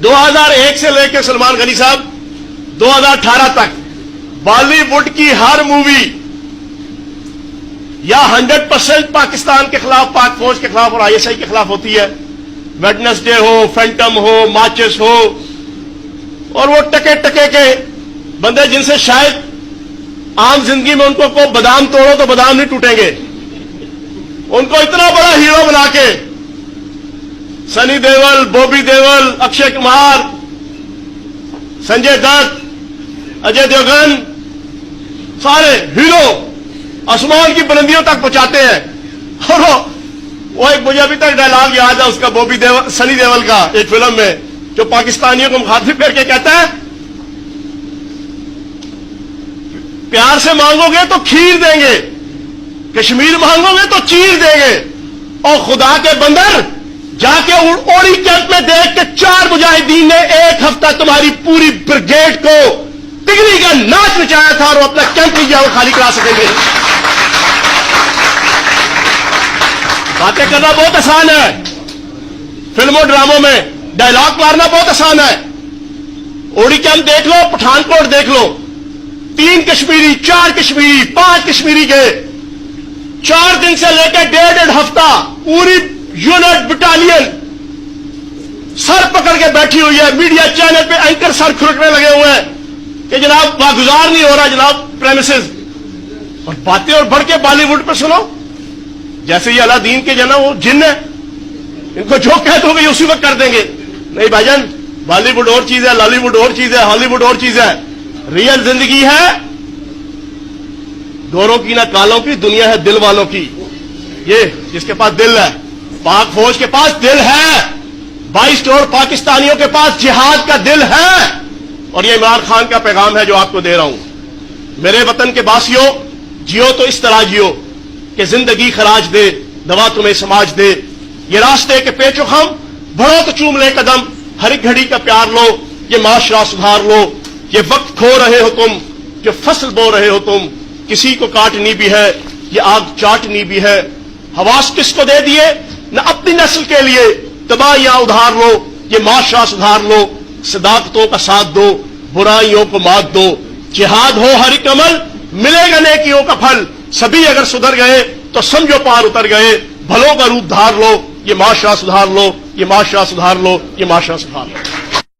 2001 سے لے کے سلمان غنی صاحب 2018 تک بالی ووڈ کی ہر مووی یا 100% پاکستان کے خلاف، پاک فوج کے خلاف اور ISI کے خلاف ہوتی ہے. ویڈنسڈے ہو، فینٹم ہو، مارچز ہو، اور وہ ٹکے ٹکے کے بندے جن سے شاید عام زندگی میں ان کو بادام توڑو تو بادام نہیں ٹوٹیں گے، ان کو اتنا بڑا ہیرو بنا کے سنی دیول، بوبی دیول، اکشے کمار، سنجے دت، اجے دیوگن، سارے ہیرو آسمان کی بلندیوں تک پہنچاتے ہیں. اور وہ ایک مجھے ابھی تک ڈائلاگ یاد ہے اس کا، بوبی دیول، سنی دیول کا ایک فلم میں، جو پاکستانیوں کو مخاطب کر کے کہتا ہے پیار سے مانگو گے تو کھیر دیں گے، کشمیر مانگو گے تو چیر دیں گے، اور خدا کے بندر جا کے اوڑی کیمپ میں دیکھ کے 4 مجاہدین نے ایک ہفتہ تمہاری پوری بریگیڈ کو ٹگری کا ناچ نچایا تھا، اور وہ اپنا کیمپ نہیں جا وہ خالی کرا سکیں گے. باتیں کرنا بہت آسان ہے، فلموں ڈراموں میں ڈائلاگ مارنا بہت آسان ہے. اوڑی کیمپ دیکھ لو، پٹھان کوٹ دیکھ لو، 3 کشمیری، 4 کشمیری، 5 کشمیری گئے، 4 دن سے لے کے 1.5 ہفتہ پوری یونٹ بٹالین سر پکڑ کے بیٹھی ہوئی ہے. میڈیا چینل پہ اینکر سر کھرکنے لگے ہوئے ہیں کہ جناب واگزار نہیں ہو رہا جناب پریمیسز، اور باتیں اور بڑھ کے بالی ووڈ پہ سنو جیسے یہ الادین کے جنا وہ جن ہے، ان کو جو کہہ دو گے اسی وقت کر دیں گے. نہیں بھائی جان، بالی ووڈ اور چیز ہے، لالی ووڈ اور چیز ہے، ہالی ووڈ اور چیز ہے. ریئل زندگی ہے گوروں کی نہ کالوں کی، دنیا ہے دل والوں کی. یہ جس کے پاس دل ہے، پاک فوج کے پاس دل ہے، 22 کروڑ پاکستانیوں کے پاس جہاد کا دل ہے. اور یہ عمران خان کا پیغام ہے جو آپ کو دے رہا ہوں. میرے وطن کے باسیوں، جیو تو اس طرح جیو کہ زندگی خراج دے، دوا تمہیں سماج دے. یہ راستے کے پیچ و خم، بڑھو تو چوم لے قدم، ہر ایک گھڑی کا پیار لو، یہ معاشرہ سدھار لو. یہ وقت کھو رہے ہو تم، جو فصل بو رہے ہو تم، کسی کو کاٹنی بھی ہے، یہ آگ چاٹنی بھی ہے. حواس کس کو دے دیے؟ نہ اپنی نسل کے لیے تباہیاں ادھار لو، یہ معاشرہ سدھار لو. صداقتوں کا ساتھ دو، برائیوں کو مات دو. جہاد ہو ہر ایک عمل، ملے گا نیکیوں کا پھل. سبھی اگر سدھر گئے تو سمجھو پار اتر گئے. بھلوں کا روپ دھار لو، یہ معاشرہ سدھار لو، یہ معاشرہ سدھار لو، یہ معاشرہ سدھار لو.